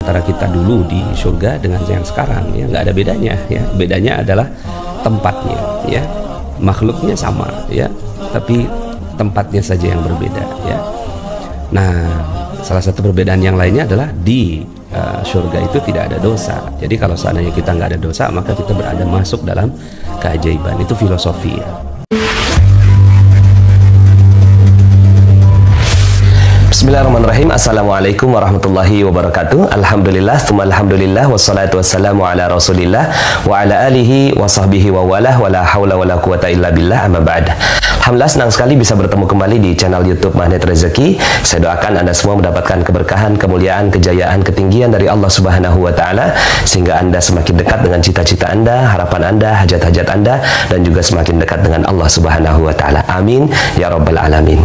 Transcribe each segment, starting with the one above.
antara kita dulu di surga dengan yang sekarang, ya nggak ada bedanya, ya bedanya adalah tempatnya, ya makhluknya sama, ya tapi tempatnya saja yang berbeda, ya. Nah, salah satu perbedaan yang lainnya adalah di surga itu tidak ada dosa. Jadi kalau seandainya kita nggak ada dosa, maka kita berada masuk dalam keajaiban. Itu filosofi, ya. Bismillahirrahmanirrahim. Assalamualaikum warahmatullahi wabarakatuh. Alhamdulillah, tsumma alhamdulillah, wassalatu wassalamu ala rasulillah wa ala alihi wa sahbihi wa walah, wa la hawla wa la quwata illa billah, amma ba'd. Alhamdulillah, senang sekali bisa bertemu kembali di channel YouTube Magnet Rezeki. Saya doakan Anda semua mendapatkan keberkahan, kemuliaan, kejayaan, ketinggian dari Allah Subhanahu wa taala, sehingga Anda semakin dekat dengan cita-cita Anda, harapan Anda, hajat-hajat Anda, dan juga semakin dekat dengan Allah Subhanahu wa taala. Amin ya rabbal alamin.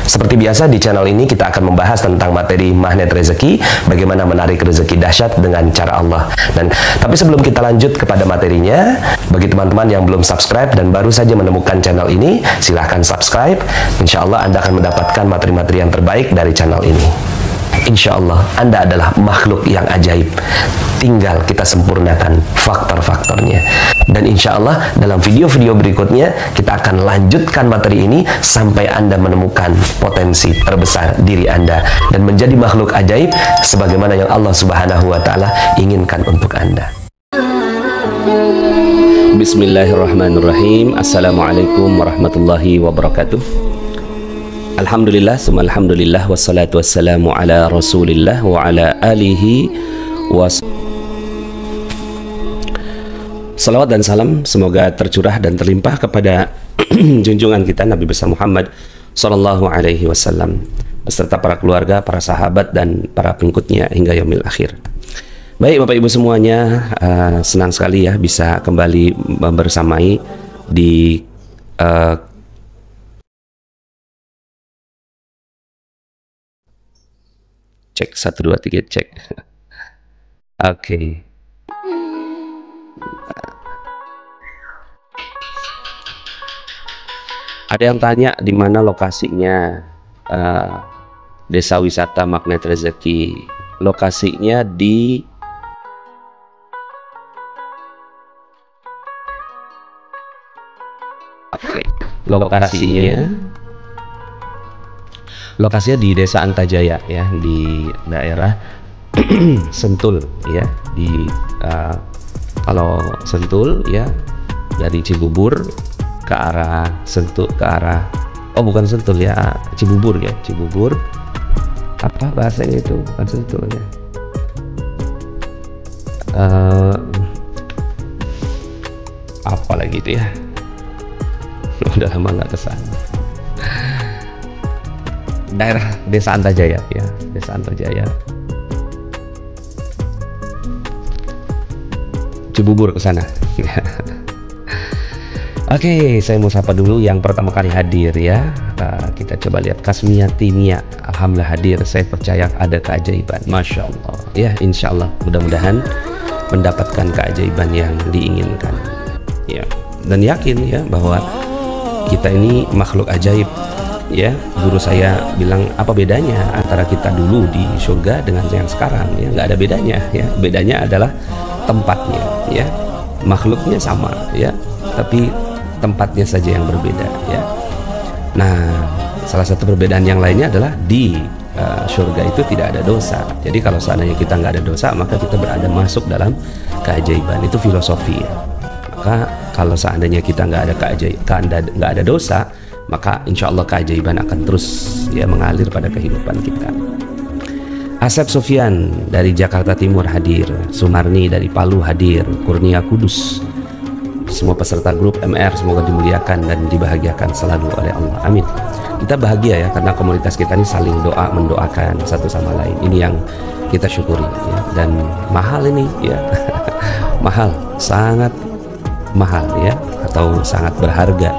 Seperti biasa di channel ini kita akan membahas tentang materi magnet rezeki, bagaimana menarik rezeki dahsyat dengan cara Allah. Tapi sebelum kita lanjut kepada materinya, bagi teman-teman yang belum subscribe dan baru saja menemukan channel ini, silahkan subscribe. Insya Allah Anda akan mendapatkan materi-materi yang terbaik dari channel ini. Insya Allah Anda adalah makhluk yang ajaib, tinggal kita sempurnakan faktor-faktornya. Dan insya Allah dalam video-video berikutnya kita akan lanjutkan materi ini sampai Anda menemukan potensi terbesar diri Anda dan menjadi makhluk ajaib sebagaimana yang Allah Subhanahu wa taala inginkan untuk Anda. Bismillahirrahmanirrahim. Assalamualaikum warahmatullahi wabarakatuh. Alhamdulillah, summa alhamdulillah, wassalatu wassalamu ala rasulillah wa ala alihi salawat dan salam semoga tercurah dan terlimpah kepada junjungan kita Nabi besar Muhammad sallallahu alaihi wasallam beserta para keluarga, para sahabat dan para pengikutnya hingga yaumil akhir. Baik Bapak Ibu semuanya, senang sekali ya bisa kembali bersamai di cek 1 2 3 cek. Oke. Ada yang tanya di mana lokasinya Desa Wisata Magnet Rezeki. Lokasinya di lokasinya di Desa Antajaya ya, di daerah Sentul ya, di kalau Sentul ya dari Cibubur ke arah Sentul, ke arah bukan Sentul ya, Cibubur ya, Cibubur apa bahasanya itu, bukan Sentul ya, apa lagi itu ya, udah lama nggak kesana. Daerah Desa Antajaya ya, Desa Antajaya, Cibubur ke sana. Oke, saya mau sapa dulu yang pertama kali hadir ya. Kita coba lihat Kasmiati Nia, alhamdulillah hadir. Saya percaya ada keajaiban, masya Allah ya. Insya Allah mudah-mudahan mendapatkan keajaiban yang diinginkan ya, dan yakin ya bahwa kita ini makhluk ajaib. Ya, guru saya bilang apa bedanya antara kita dulu di surga dengan yang sekarang, ya nggak ada bedanya, ya bedanya adalah tempatnya, ya makhluknya sama ya tapi tempatnya saja yang berbeda ya. Nah, salah satu perbedaan yang lainnya adalah di surga itu tidak ada dosa. Jadi kalau seandainya kita nggak ada dosa, maka kita berada masuk dalam keajaiban. Itu filosofi ya. Maka kalau seandainya kita nggak ada dosa, maka insya Allah keajaiban akan terus ya mengalir pada kehidupan kita. Asep Sofyan dari Jakarta Timur hadir, Sumarni dari Palu hadir, Kurnia Kudus. Semua peserta grup MR semoga dimuliakan dan dibahagiakan selalu oleh Allah. Amin. Kita bahagia ya karena komunitas kita ini saling doa mendoakan satu sama lain. Ini yang kita syukuri ya. Dan mahal ini ya. Mahal, sangat mahal ya, atau sangat berharga.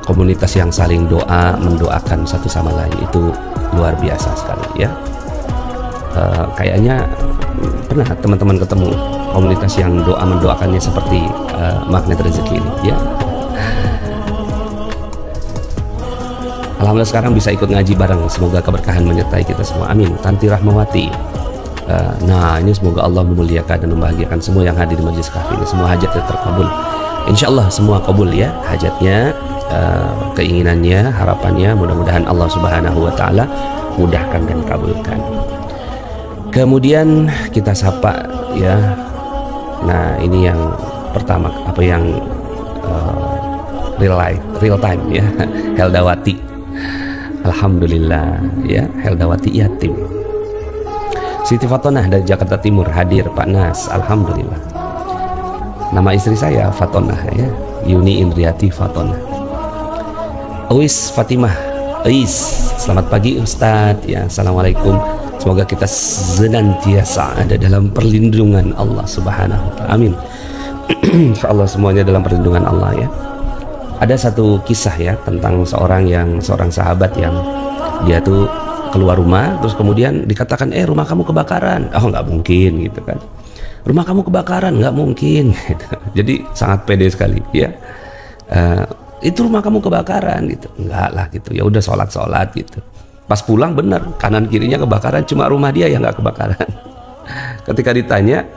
Komunitas yang saling doa mendoakan satu sama lain itu luar biasa sekali ya. Kayaknya pernah teman-teman ketemu komunitas yang doa mendoakannya seperti Magnet Rezeki ini ya. Alhamdulillah sekarang bisa ikut ngaji bareng. Semoga keberkahan menyertai kita semua. Amin. Tanti Rahmawati. Nah, ini semoga Allah memuliakan dan membahagiakan semua yang hadir di majelis kahfi ini. Semua hajatnya terkabul. Insya Allah semua kabul ya hajatnya, keinginannya, harapannya. Mudah-mudahan Allah Subhanahu Wa Taala mudahkan dan kabulkan. Kemudian kita sapa ya. Nah, ini yang pertama, apa yang real time ya. Heldawati. Alhamdulillah ya, Heldawati yatim. Siti Fatonah dari Jakarta Timur hadir Pak Nas. Alhamdulillah. Nama istri saya Fatonah ya, Yuni Indriati Fatonah. Uis Fatimah. Uis, selamat pagi Ustadz ya. Assalamualaikum. Semoga kita senantiasa ada dalam perlindungan Allah Subhanahu wa Ta'ala. Amin. Insyaallah semuanya dalam perlindungan Allah ya. Ada satu kisah ya tentang seorang sahabat yang dia tuh keluar rumah, terus kemudian dikatakan rumah kamu kebakaran. Oh, nggak mungkin gitu kan. Rumah kamu kebakaran, nggak mungkin gitu. Jadi sangat pede sekali ya. Itu rumah kamu kebakaran gitu. Enggak lah gitu. Ya udah sholat gitu. Pas pulang bener, kanan kirinya kebakaran, cuma rumah dia yang nggak kebakaran. Ketika ditanya,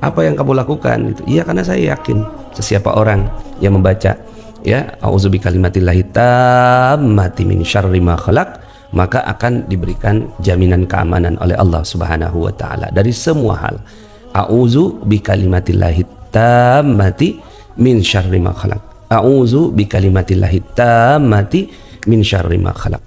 apa yang kamu lakukan gitu? Iya, karena saya yakin sesiapa orang yang membaca ya a'udzubikalimatillahi tammati min syarri ma khalaq, maka akan diberikan jaminan keamanan oleh Allah Subhanahu wa Ta'ala dari semua hal. A'udzu bikalimatillahi tammati min syarri ma khalaq. A'udzu bikalimatillahi tammati min syarri ma khalaq.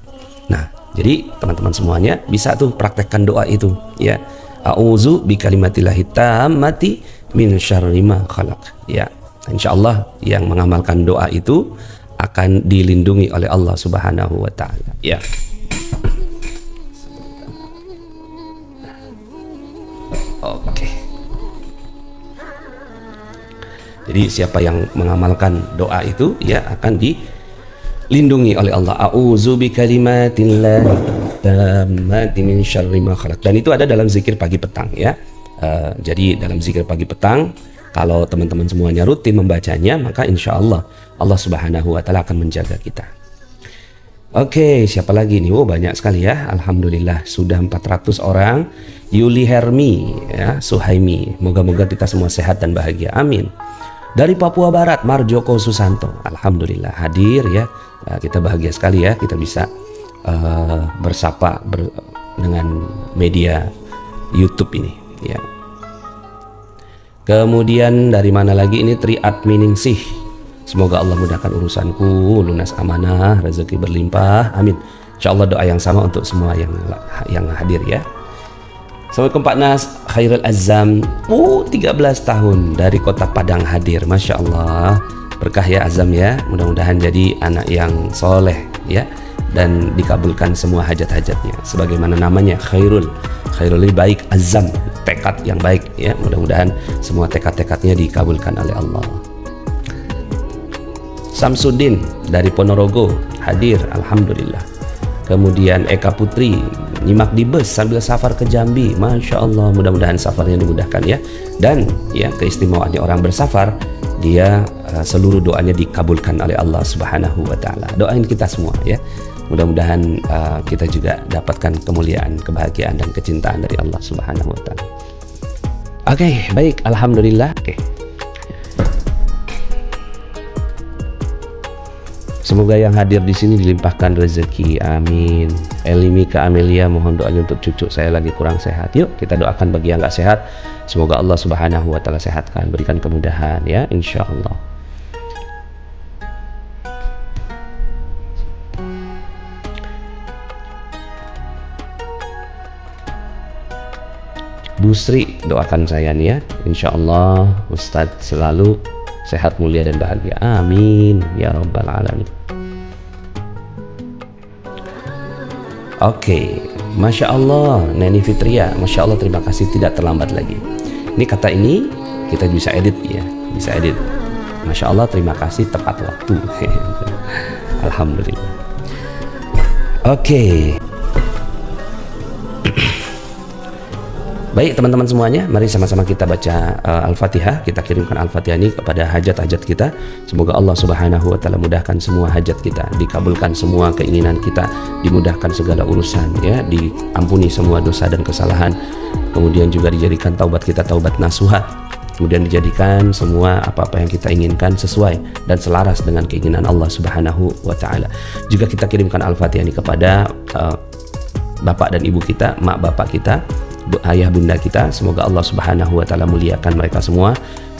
Nah, jadi teman-teman semuanya bisa tuh praktekkan doa itu ya. A'udzu bikalimatillahi tammati min syarri ma khalaq ya. Insyaallah yang mengamalkan doa itu akan dilindungi oleh Allah Subhanahu wa Ta'ala ya. Oke. Jadi siapa yang mengamalkan doa itu ya akan dilindungi oleh Allah. A'udzu bikalimatillahi tammati min syarri ma khalaq. Dan itu ada dalam zikir pagi petang ya. Jadi dalam zikir pagi petang, kalau teman-teman semuanya rutin membacanya, maka insya Allah Allah Subhanahu wa Ta'ala akan menjaga kita. Oke, siapa lagi nih? Oh, banyak sekali ya. Alhamdulillah sudah 400 orang. Yuli Hermi ya, Suhaimi. Moga-moga kita semua sehat dan bahagia. Amin. Dari Papua Barat, Marjoko Susanto. Alhamdulillah hadir ya. Kita bahagia sekali ya, kita bisa bersapa dengan media YouTube ini ya. Kemudian dari mana lagi ini? Triat Miningsih. Semoga Allah mudahkan urusanku, lunas amanah, rezeki berlimpah. Amin. Insyaallah doa yang sama untuk semua yang hadir ya. Assalamualaikum Pak Nas. Khairul Azam. 13 tahun dari Kota Padang hadir. Masya Allah. Berkah ya Azam ya. Mudah-mudahan jadi anak yang soleh ya. Dan dikabulkan semua hajat-hajatnya. Sebagaimana namanya Khairul. Khairul ini baik, azam, tekad yang baik ya. Mudah-mudahan semua tekad-tekadnya dikabulkan oleh Allah. Samsudin dari Ponorogo hadir. Alhamdulillah. Kemudian Eka Putri nyimak di bus sambil safar ke Jambi. Masya Allah, mudah-mudahan safarnya dimudahkan ya. Dan ya keistimewaannya orang bersafar, dia seluruh doanya dikabulkan oleh Allah Subhanahu wa Ta'ala. Doain kita semua ya. Mudah-mudahan kita juga dapatkan kemuliaan, kebahagiaan dan kecintaan dari Allah Subhanahu wa Ta'ala. Oke, baik, alhamdulillah. Oke. Semoga yang hadir di sini dilimpahkan rezeki. Amin. Elimi ke Amelia, mohon doanya untuk cucu saya lagi kurang sehat. Yuk kita doakan bagi yang nggak sehat. Semoga Allah Subhanahu wa Ta'ala sehatkan, berikan kemudahan ya, insya Allah. Bu Sri, doakan saya nih ya. Insya Allah Ustadz selalu sehat, mulia dan bahagia. Amin ya Rabbal Alamin. Oke, Masya Allah Neni Fitria, Masya Allah, terima kasih, tidak terlambat lagi. Ini kata ini kita bisa edit ya, bisa edit. Masya Allah, terima kasih, tepat waktu. Alhamdulillah. Oke. Baik teman-teman semuanya, mari sama-sama kita baca Al-Fatihah. Kita kirimkan Al-Fatihah ini kepada hajat-hajat kita. Semoga Allah Subhanahu wa taala mudahkan semua hajat kita, dikabulkan semua keinginan kita, dimudahkan segala urusan ya, diampuni semua dosa dan kesalahan. Kemudian juga dijadikan taubat kita taubat nasuha. Kemudian dijadikan semua apa-apa yang kita inginkan sesuai dan selaras dengan keinginan Allah Subhanahu wa taala. Juga kita kirimkan Al-Fatihah ini kepada bapak dan ibu kita, mak bapak kita, ayah bunda kita. Semoga Allah Subhanahu wa taala muliakan mereka semua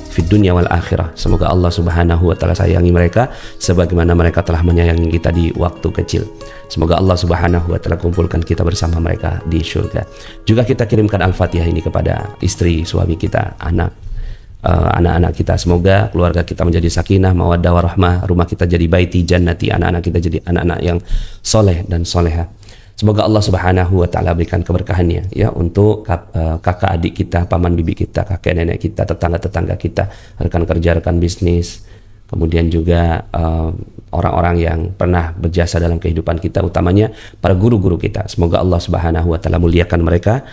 fid dunya wal akhirah. Semoga Allah Subhanahu wa taala sayangi mereka sebagaimana mereka telah menyayangi kita di waktu kecil. Semoga Allah Subhanahu wa taala kumpulkan kita bersama mereka di surga. Juga kita kirimkan Al-Fatihah ini kepada istri, suami kita, anak-anak kita. Semoga keluarga kita menjadi sakinah, mawaddah warahmah, rumah kita jadi baiti jannati, anak-anak kita jadi anak-anak yang soleh dan soleha. Semoga Allah Subhanahu wa taala berikan keberkahannya ya untuk kakak adik kita, paman bibi kita, kakek nenek kita, tetangga-tetangga kita, rekan kerja, rekan bisnis, kemudian juga orang-orang yang pernah berjasa dalam kehidupan kita, utamanya para guru-guru kita. Semoga Allah Subhanahu wa taala muliakan mereka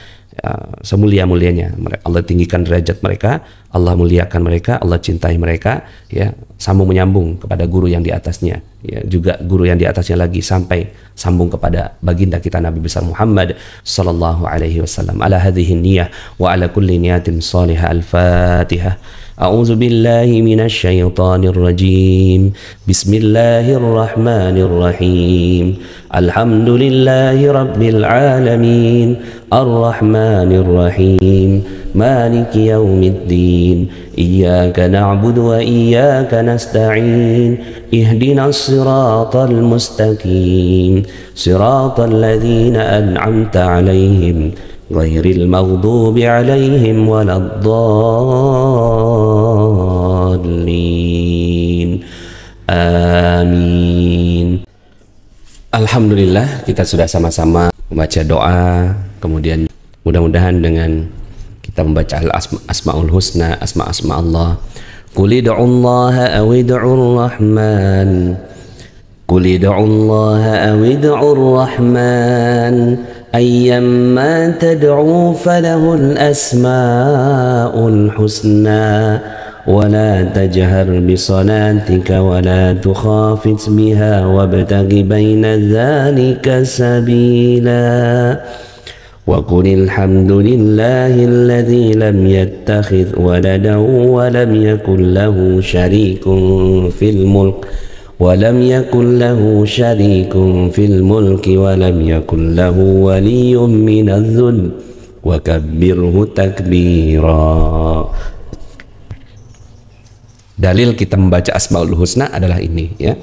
semulia-mulianya. Allah tinggikan derajat mereka, Allah muliakan mereka, Allah cintai mereka ya, sambung menyambung kepada guru yang di atasnya ya, juga guru yang di atasnya lagi, sampai sambung kepada baginda kita Nabi besar Muhammad sallallahu alaihi wasallam. Ala hadhihi niyyah wa ala kulli niyatin salihah. Al-Fatihah. A'udzu billahi minasy syaithanir rajim. Bismillahirrahmanirrahim. Alhamdulillahi rabbil alamin. Ar-Rahmanir Rahim. Maliki yaumiddin. Iyyaka na'budu wa iyyaka nasta'in. Ihdinas siratal mustaqim. Siratal ladzina an'amta 'alaihim ghairil maghdubi 'alaihim waladdallin. Amin. Alhamdulillah, kita sudah sama-sama membaca doa. Kemudian mudah-mudahan dengan kita membaca Asmaul Husna, asma-asma Allah. Qul ud'ullaha aw ud'ur rahman. Qul ud'ullaha aw ud'ur rahman. Ayyamma tad'u falahul asmaul husna. ولا تجهر بصلاتك ولا تخافت بها وابتغ بين ذلك سبيلا وقل الحمد لله الذي لم يتخذ ولدا ولم يكن له شريك في الملك ولم يكن له شريك في الملك ولم يكن له ولي من الذل وكبره تكبيرا. Dalil kita membaca Asmaul Husna adalah ini ya.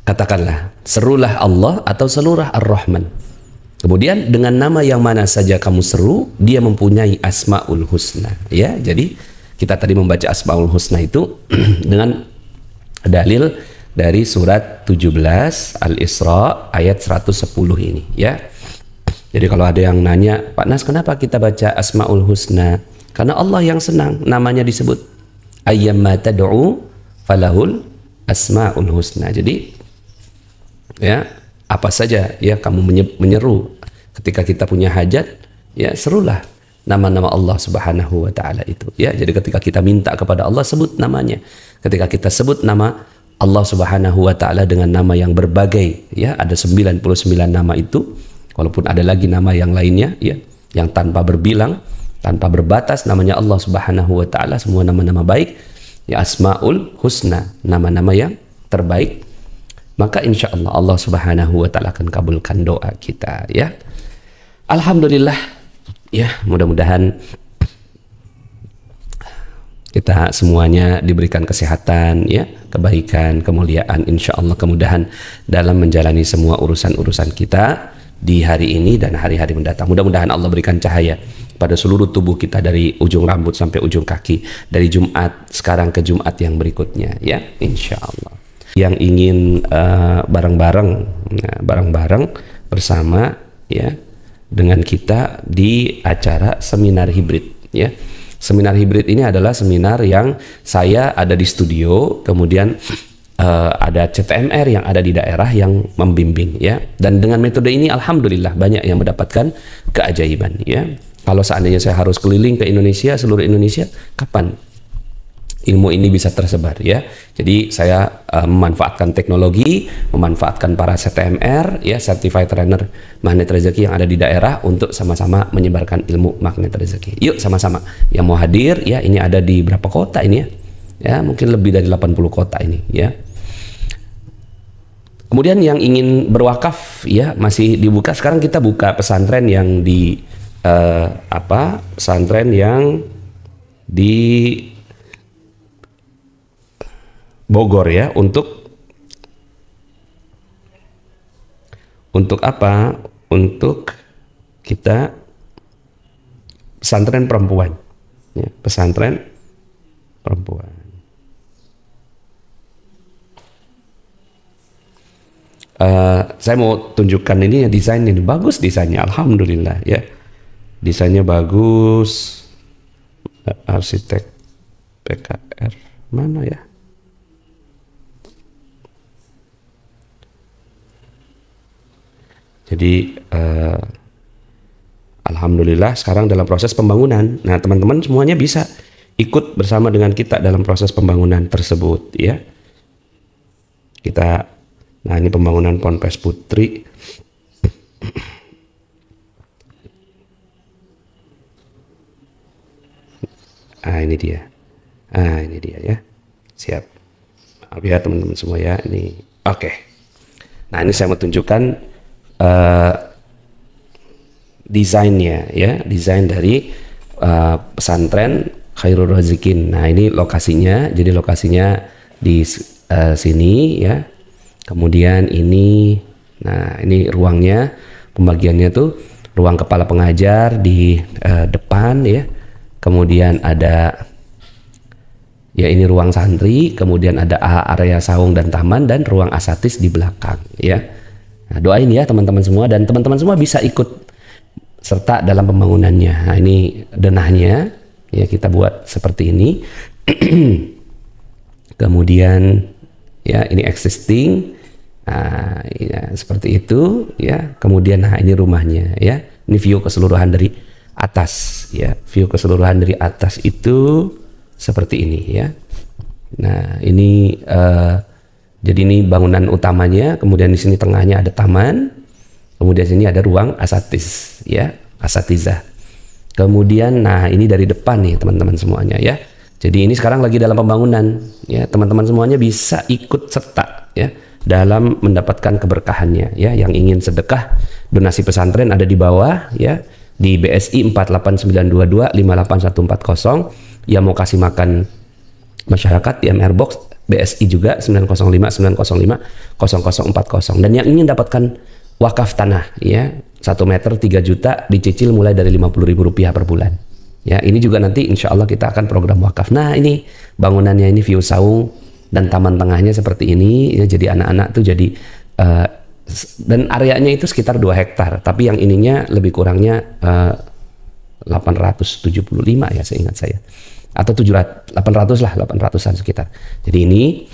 Katakanlah, serulah Allah atau seluruh Ar-Rahman. Kemudian dengan nama yang mana saja kamu seru, dia mempunyai Asmaul Husna ya. Jadi kita tadi membaca Asmaul Husna itu dengan dalil dari surat 17 Al-Isra ayat 110 ini ya. Jadi kalau ada yang nanya, Pak Nas, kenapa kita baca Asmaul Husna? Karena Allah yang senang namanya disebut. Ayyamma tad'u falahul asmaul husna. Jadi ya, apa saja ya kamu menyeru ketika kita punya hajat, ya serulah nama-nama Allah Subhanahu wa taala itu ya. Jadi ketika kita minta kepada Allah, sebut namanya. Ketika kita sebut nama Allah Subhanahu wa taala dengan nama yang berbagai ya, ada 99 nama itu, walaupun ada lagi nama yang lainnya ya, yang tanpa berbilang, tanpa berbatas, namanya Allah Subhanahu wa taala, semua nama-nama baik ya, Asmaul Husna, nama-nama yang terbaik. Maka insya Allah Allah Subhanahu wa taala akan kabulkan doa kita ya. Alhamdulillah ya, mudah-mudahan kita semuanya diberikan kesehatan ya, kebaikan, kemuliaan, insya Allah, kemudahan dalam menjalani semua urusan-urusan kita di hari ini dan hari-hari mendatang. Mudah-mudahan Allah berikan cahaya pada seluruh tubuh kita dari ujung rambut sampai ujung kaki, dari Jumat sekarang ke Jumat yang berikutnya ya, insya Allah. Yang ingin bareng-bareng bersama ya dengan kita di acara seminar hibrid ya. Seminar hibrid ini adalah seminar yang saya ada di studio, kemudian ada CTMR yang ada di daerah yang membimbing ya. Dan dengan metode ini alhamdulillah banyak yang mendapatkan keajaiban ya. Kalau seandainya saya harus keliling ke Indonesia, seluruh Indonesia, kapan ilmu ini bisa tersebar ya? Jadi saya memanfaatkan teknologi, memanfaatkan para CTMR ya, Certified Trainer Magnet Rezeki yang ada di daerah untuk sama-sama menyebarkan ilmu magnet rezeki. Yuk sama-sama. Yang mau hadir ya, ini ada di berapa kota ini ya? Ya, mungkin lebih dari 80 kota ini ya. Kemudian yang ingin berwakaf ya, masih dibuka. Sekarang kita buka pesantren yang di pesantren yang di Bogor ya, untuk apa? Untuk kita pesantren perempuan ya, pesantren perempuan. Saya mau tunjukkan ini ya, desain ini bagus, desainnya alhamdulillah ya, desainnya bagus. Arsitek PKR mana ya? Jadi alhamdulillah sekarang dalam proses pembangunan. Nah, teman-teman semuanya bisa ikut bersama dengan kita dalam proses pembangunan tersebut ya. Nah ini pembangunan Ponpes Putri. Ini dia. Ini dia ya. Siap. Maaf ya teman-teman semua ya. Ini oke. Nah ini saya mau tunjukkan desainnya ya, desain dari pesantren Khairul Razikin. Nah ini lokasinya, jadi lokasinya di sini ya. Kemudian ini, nah ini ruangnya, pembagiannya tuh ruang kepala pengajar di depan ya. Kemudian ada ya ini ruang santri, kemudian ada area saung dan taman, dan ruang asatis di belakang ya. Nah, doain ya teman-teman semua, dan teman-teman semua bisa ikut serta dalam pembangunannya. Nah ini denahnya ya, kita buat seperti ini. Kemudian ya ini existing, nah ya, seperti itu ya. Kemudian nah ini rumahnya ya, ini view keseluruhan dari atas ya, view keseluruhan dari atas itu seperti ini ya. Nah ini jadi ini bangunan utamanya, kemudian di sini tengahnya ada taman, kemudian sini ada ruang asatis ya, asatizah. Kemudian nah ini dari depan nih teman-teman semuanya ya. Jadi ini sekarang lagi dalam pembangunan ya, teman-teman semuanya bisa ikut serta ya dalam mendapatkan keberkahannya ya. Yang ingin sedekah donasi pesantren ada di bawah ya, di BSI 48922 58140. Yang mau kasih makan masyarakat di MR Box BSI juga 905 905 0040. Dan yang ingin dapatkan wakaf tanah ya 1 meter 3 juta dicicil mulai dari Rp50.000 per bulan ya. Ini juga nanti insya Allah kita akan program wakaf. Nah ini bangunannya, ini view saung dan taman tengahnya seperti ini ya. Jadi anak-anak tuh jadi dan areanya itu sekitar 2 hektar, tapi yang ininya lebih kurangnya 875 ya seingat saya, atau 800 lah, 800-an sekitar. Jadi ini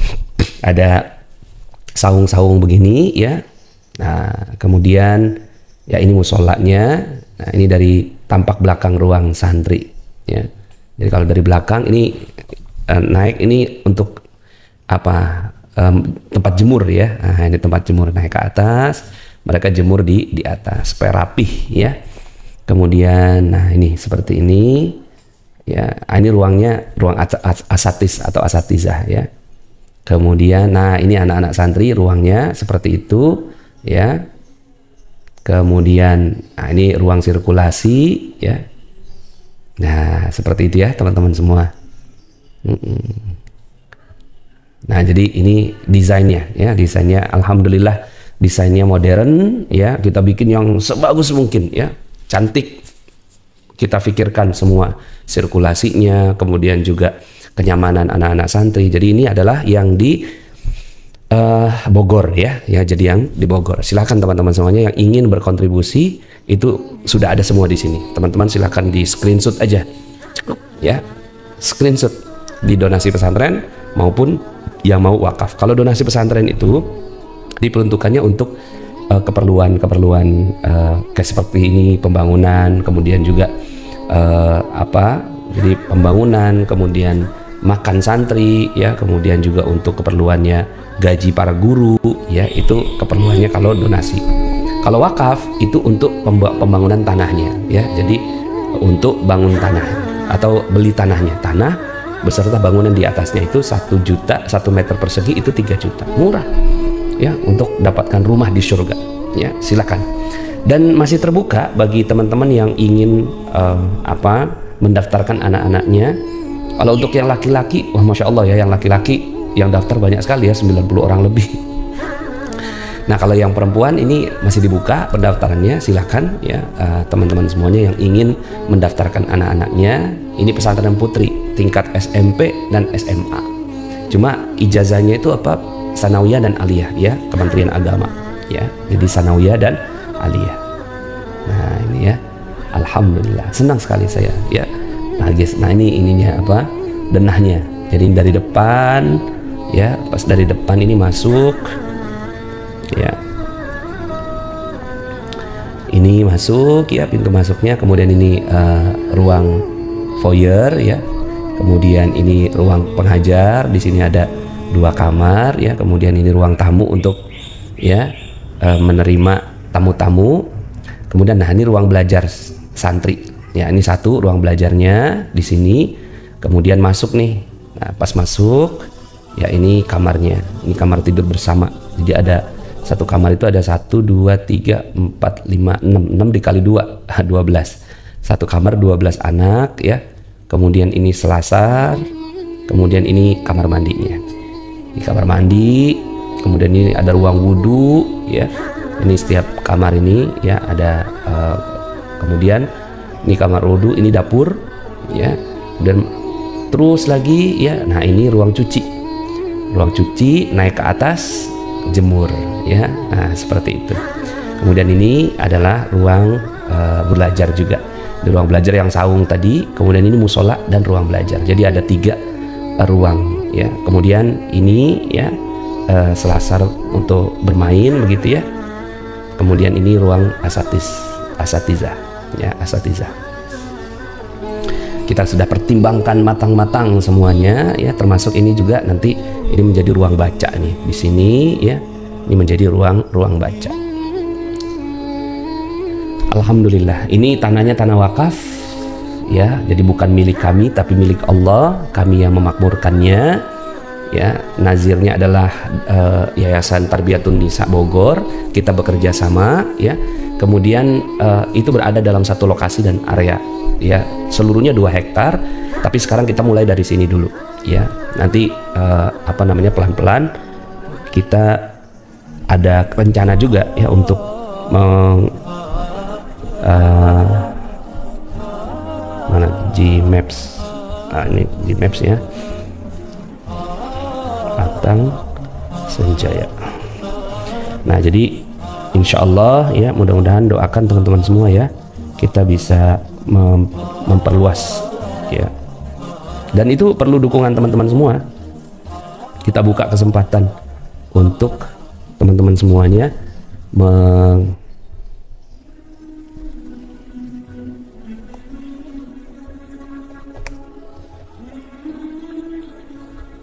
ada saung-saung begini ya. Nah kemudian ya ini musolanya. Nah ini dari tampak belakang ruang santri ya. Jadi kalau dari belakang ini naik ini untuk apa, tempat jemur ya. Nah ini tempat jemur, naik ke atas, mereka jemur di atas supaya rapih ya. Kemudian nah ini seperti ini ya. Ini ruangnya ruang asatis atau asatizah ya. Kemudian nah ini anak-anak santri ruangnya seperti itu ya. Kemudian nah ini ruang sirkulasi ya. Nah seperti itu ya teman-teman semua. Nah jadi ini desainnya ya, desainnya alhamdulillah desainnya modern ya. Kita bikin yang sebagus mungkin ya, cantik. Kita pikirkan semua sirkulasinya, kemudian juga kenyamanan anak-anak santri. Jadi ini adalah yang di Bogor ya, jadi yang di Bogor. Silahkan teman-teman semuanya yang ingin berkontribusi itu sudah ada semua di sini. Teman-teman silahkan di screenshot aja, ya, screenshot di donasi pesantren maupun yang mau wakaf. Kalau donasi pesantren itu diperuntukannya untuk keperluan kayak seperti ini, pembangunan, kemudian juga jadi pembangunan, kemudian makan santri ya, kemudian juga untuk keperluannya gaji para guru ya, itu keperluannya kalau donasi. Kalau wakaf itu untuk pembangunan tanahnya ya, jadi untuk bangun tanah atau beli tanahnya, tanah beserta bangunan di atasnya itu 1 juta, 1 meter persegi itu 3 juta, murah ya, untuk dapatkan rumah di surga ya. Silakan. Dan masih terbuka bagi teman-teman yang ingin mendaftarkan anak-anaknya. Kalau untuk yang laki-laki, wah masya Allah ya, yang laki-laki yang daftar banyak sekali ya, 90 orang lebih. Nah kalau yang perempuan ini masih dibuka pendaftarannya, silakan ya teman-teman semuanya yang ingin mendaftarkan anak-anaknya. Ini pesantren putri tingkat SMP dan SMA. Cuma ijazahnya itu sanawiyah dan aliyah ya, Kementerian Agama ya. Jadi sanawiyah dan aliyah. Nah ini ya, alhamdulillah, senang sekali saya ya. Nah ini ininya denahnya. Jadi dari depan ya, pas dari depan ini masuk ya, ini masuk ya, pintu masuknya. Kemudian ini ruang foyer ya, kemudian ini ruang pengajar. Di sini ada 2 kamar ya, kemudian ini ruang tamu untuk ya menerima tamu-tamu. Kemudian nah ini ruang belajar santri ya, ini 1 ruang belajarnya di sini. Kemudian masuk nih, nah pas masuk ya ini kamarnya, ini kamar tidur bersama. Jadi ada 1 kamar itu ada 1, 2, 3, 4, 5, 6 dikali 2 12. 1 kamar 12 anak ya. Kemudian ini selasar, kemudian ini kamar mandinya, di kamar mandi. Kemudian ini ada ruang wudhu ya, ini setiap kamar ini ya ada kemudian ini kamar wudhu, ini dapur ya, dan terus lagi ya. Nah ini ruang cuci, naik ke atas jemur ya. Nah seperti itu. Kemudian ini adalah ruang belajar juga, di ruang belajar yang saung tadi. Kemudian ini musola dan ruang belajar. Jadi ada 3 ruang ya. Kemudian ini ya selasar untuk bermain begitu ya. Kemudian ini ruang asatizah ya, asatizah. Kita sudah pertimbangkan matang-matang semuanya ya, termasuk ini juga nanti ini menjadi ruang baca nih di sini ya. Ini menjadi ruang baca. Alhamdulillah, ini tanahnya tanah wakaf ya, jadi bukan milik kami tapi milik Allah, kami yang memakmurkannya ya. Nazirnya adalah Yayasan Tarbiyatun Nisa Bogor. Kita bekerja sama ya. Kemudian itu berada dalam 1 lokasi dan area ya, seluruhnya 2 hektar, tapi sekarang kita mulai dari sini dulu ya. Nanti pelan-pelan kita ada rencana juga ya untuk mana Gmaps, ini Gmaps ya, Atang Senjaya. Nah jadi insya Allah ya, mudah-mudahan doakan teman-teman semua ya, kita bisa memperluas ya, dan itu perlu dukungan teman-teman semua. Kita buka kesempatan untuk teman-teman semuanya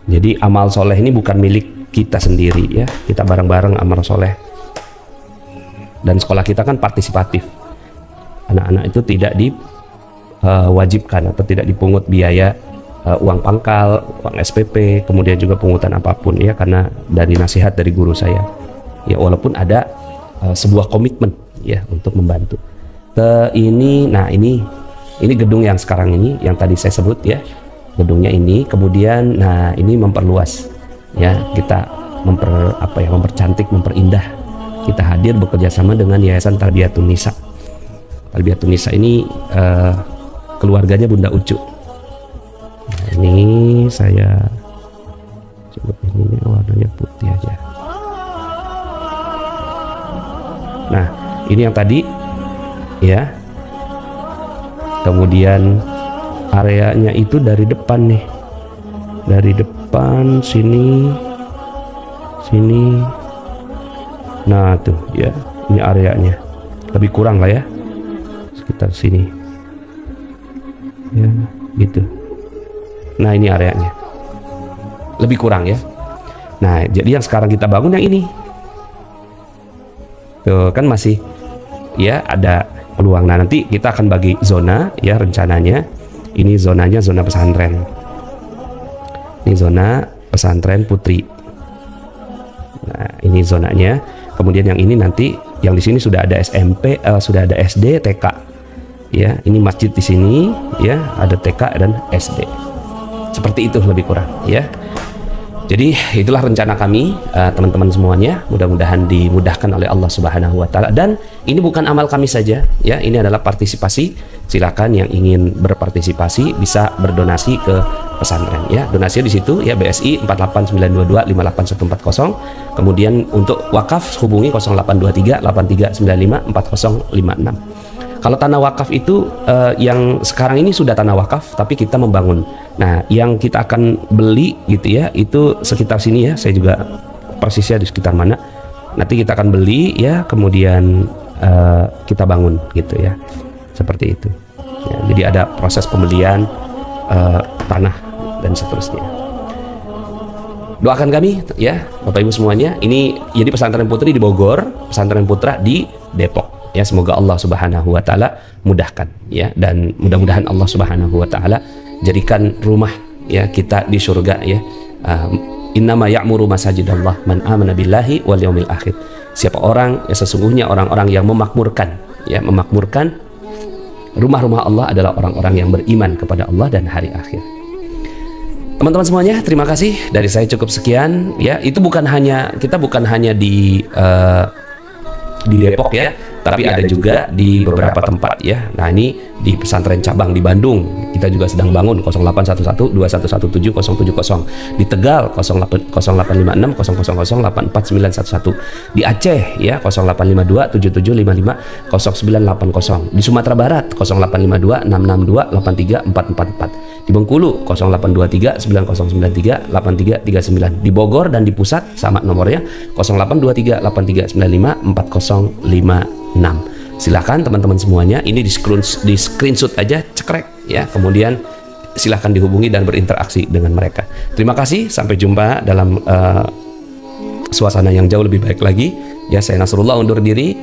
jadi amal soleh ini bukan milik kita sendiri ya, kita bareng-bareng amal soleh. Dan sekolah kita kan partisipatif, anak-anak itu tidak diwajibkan atau tidak dipungut biaya uang pangkal, uang SPP, kemudian juga pungutan apapun ya, karena dari nasihat dari guru saya ya, walaupun ada sebuah komitmen ya untuk membantu. Nah ini gedung yang sekarang ini yang tadi saya sebut ya, gedungnya ini. Kemudian nah ini memperluas ya, kita mempercantik, memperindah. Kita hadir bekerja sama dengan Yayasan Tarbiyatun Nisa. Tarbiyatun Nisa ini keluarganya Bunda Ucu. Nah, ini saya coba, ini warnanya putih aja. Nah ini yang tadi ya. Kemudian areanya itu dari depan nih, dari depan sini. Nah tuh ya, ini areanya lebih kurang lah ya, sekitar sini gitu. Nah ini areanya, lebih kurang ya. Nah jadi yang sekarang kita bangun yang ini tuh kan masih ya ada peluang. Nah nanti kita akan bagi zona ya, rencananya ini zonanya zona pesantren, ini zona pesantren putri. Nah ini zonanya. Kemudian yang ini nanti yang di sini sudah ada SMP, sudah ada SD, TK ya. Ini masjid di sini ya, ada TK dan SD. Seperti itu lebih kurang ya. Jadi itulah rencana kami teman-teman semuanya. Mudah-mudahan dimudahkan oleh Allah Subhanahu wa taala, dan ini bukan amal kami saja ya, ini adalah partisipasi. Silakan yang ingin berpartisipasi bisa berdonasi ke pesantren ya. Donasi di situ ya, BSI 48922581140. Kemudian untuk wakaf hubungi 0823 8395 4056. Kalau tanah wakaf itu yang sekarang ini sudah tanah wakaf, tapi kita membangun. Nah, yang kita akan beli gitu ya, itu sekitar sini ya. Saya juga persisnya di sekitar mana. Nanti kita akan beli ya, kemudian kita bangun gitu ya. Seperti itu. Ya, jadi ada proses pembelian tanah dan seterusnya. Doakan kami ya, Bapak Ibu semuanya. Ini jadi pesantren putri di Bogor, pesantren putra di Depok. Ya, semoga Allah Subhanahu wa taala mudahkan ya, dan mudah-mudahan Allah Subhanahu wa taala jadikan rumah ya kita di surga ya. Innama ya'muru masajidallah man amana billahi wal yaumil akhir. Siapa orang ya, sesungguhnya orang-orang yang memakmurkan ya, memakmurkan rumah-rumah Allah adalah orang-orang yang beriman kepada Allah dan hari akhir. Teman-teman semuanya, terima kasih. Dari saya cukup sekian ya. Itu bukan hanya, kita bukan hanya di Depok ya, tapi ada juga di beberapa tempat ya. Nah ini di pesantren cabang di Bandung kita juga sedang bangun 0811211770. Di Tegal 085600084911. Di Aceh ya 085277550980. Di Sumatera Barat 085266283444. Di Bengkulu 082390938339. Di Bogor dan di pusat sama nomornya 082383954056. Silakan teman-teman semuanya, ini di screenshot aja, cekrek ya, kemudian silahkan dihubungi dan berinteraksi dengan mereka. Terima kasih, sampai jumpa dalam suasana yang jauh lebih baik lagi ya. Saya Nasrullah undur diri.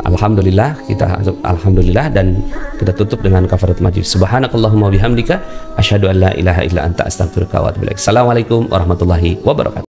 Alhamdulillah, alhamdulillah, dan kita tutup dengan kafarat majlis. Subhanakallahumma bihamdika asyhadu an la ilaha illa anta astaghfiruka wa atubu ilaik. Assalamualaikum warahmatullahi wabarakatuh.